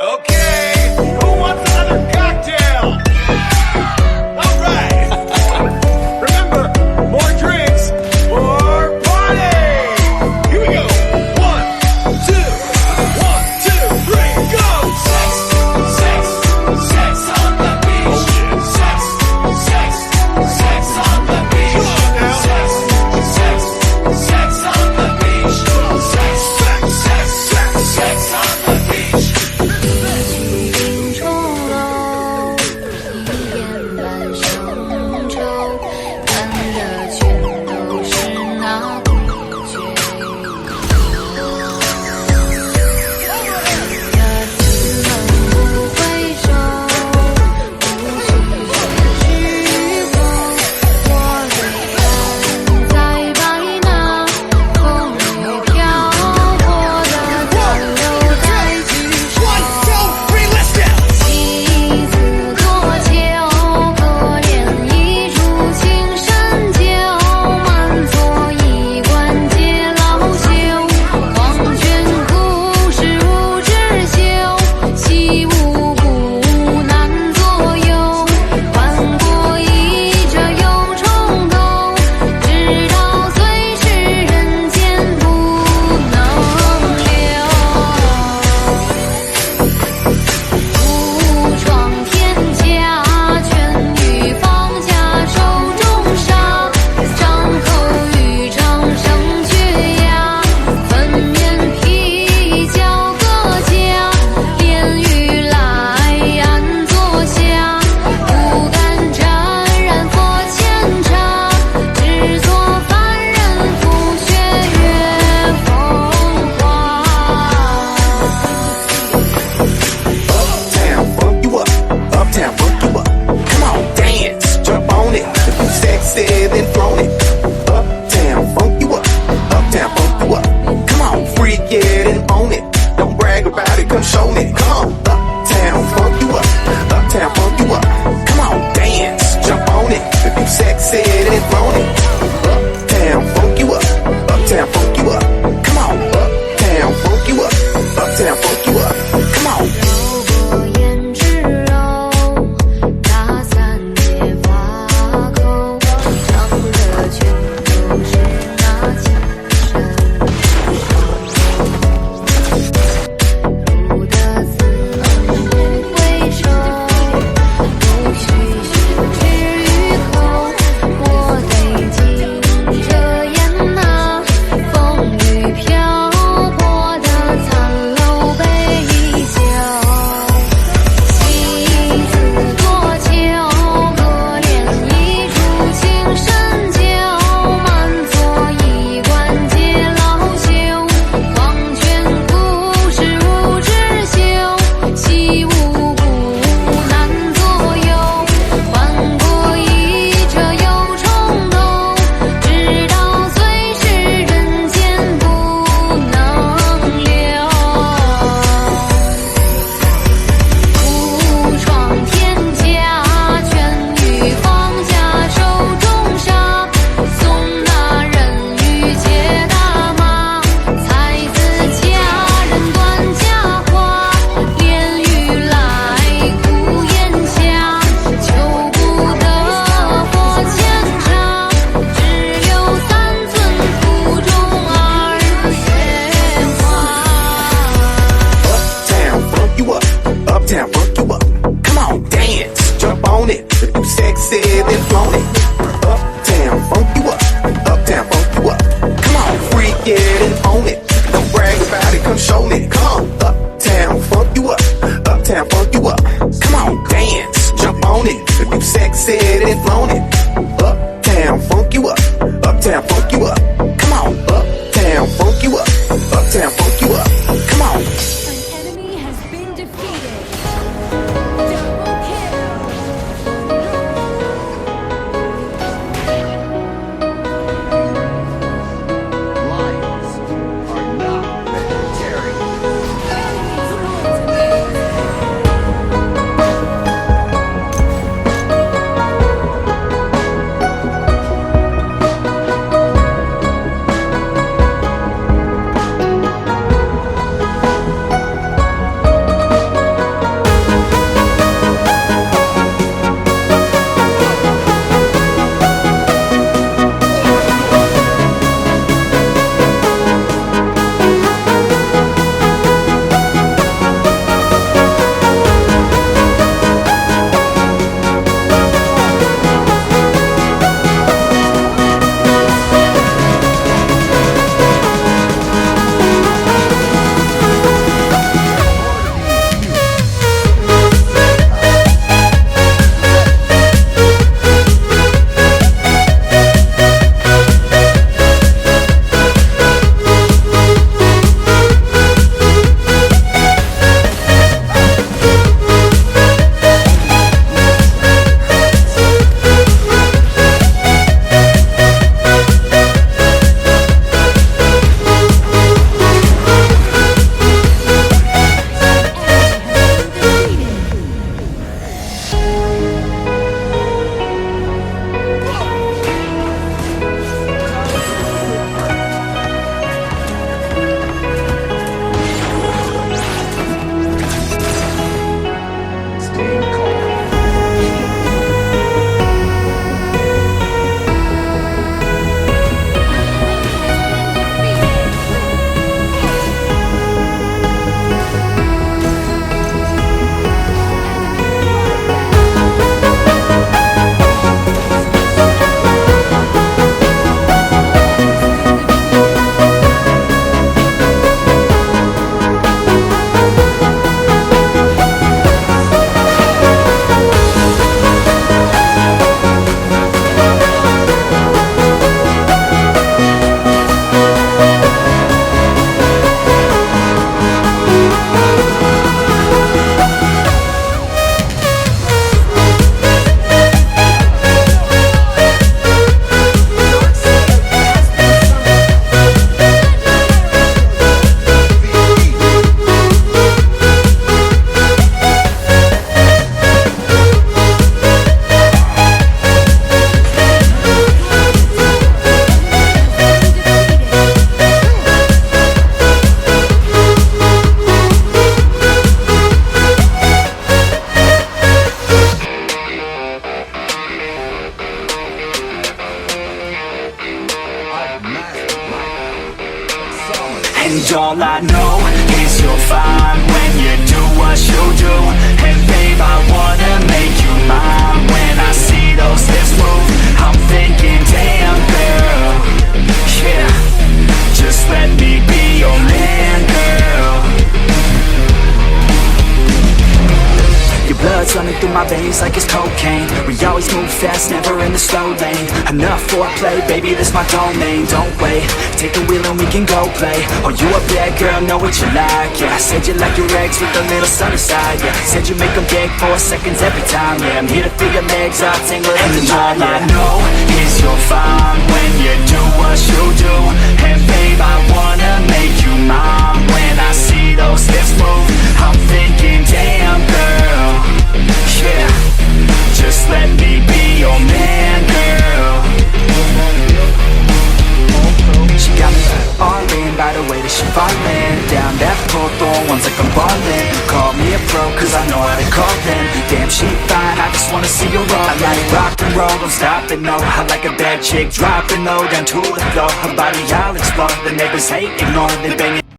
Okay, who wants another cocktail? All right. Remember, more drinks, more party. Here we go. 1, 2, 1, 2, 3, go. Sex, sex, sex on the beach. Sex, sex, sex on the beach. Come on now. Sex, sex, sex on the beach. Sex, sex, sex, sex, sex on the beach. 情丑陋，一眼半生愁，看的全都是那对决。的自问不回首，不去学时空。我对岸在白那风雨漂泊的残留在举手。 1, 2, 3, let's go. 妻子多秋，可怜一株青山酒，满座衣冠皆老朽。黄泉故事无知休，习无不难左右。换过一折又重头，直到最是人间不能留。武装天下，劝与放下手中沙，张口欲长生绝牙，粉面皮角各家，炼狱来安坐下，不敢沾染佛前茶，只做凡人复学月风华。 Uptown, funk you up. Uptown, funk you up. Come on, dance, jump on it. If you sexy, then flown it. Uptown, funk you up. Uptown, funk you up. Come on, freak it and own it. Don't brag about it, come show me. Come on, uptown, funk you up. Uptown, funk you up. Come on, dance, jump on it. If you sexy, then flown it. Uptown, funk you up. Uptown, funk you up. Come on, uptown, funk you up. Uptown, funk you up. Come on. 柔过胭脂柔，打散结发口，唱的全都是那情深。如得 blood's running through my veins like it's cocaine. We always move fast, never in the slow lane. Enough foreplay, baby, this my domain. Don't wait, take the wheel and we can go play. Oh, you a bad girl, know what you like. Yeah, said you like your eggs with a little sunny side. Yeah, said you make them beg 4 seconds every time. Yeah, I'm here to feel your legs all tingle in the mind. Yeah, I know is you're fine when you do what you do. And babe, I wanna make you mine. When I see those hips move, I'm thinking, damn girl, yeah, just let me be your man, girl. She got me all in by the way that she fallin' down that pole, throwing ones like I'm ballin'. Call me a pro, cause I know how to call them. Damn, she fine, I just wanna see her roll. I like rock and roll, don't stop it, no. I like a bad chick, dropping low, down to the floor. Her body, I'll explore. The neighbors hate, ignore, they banging.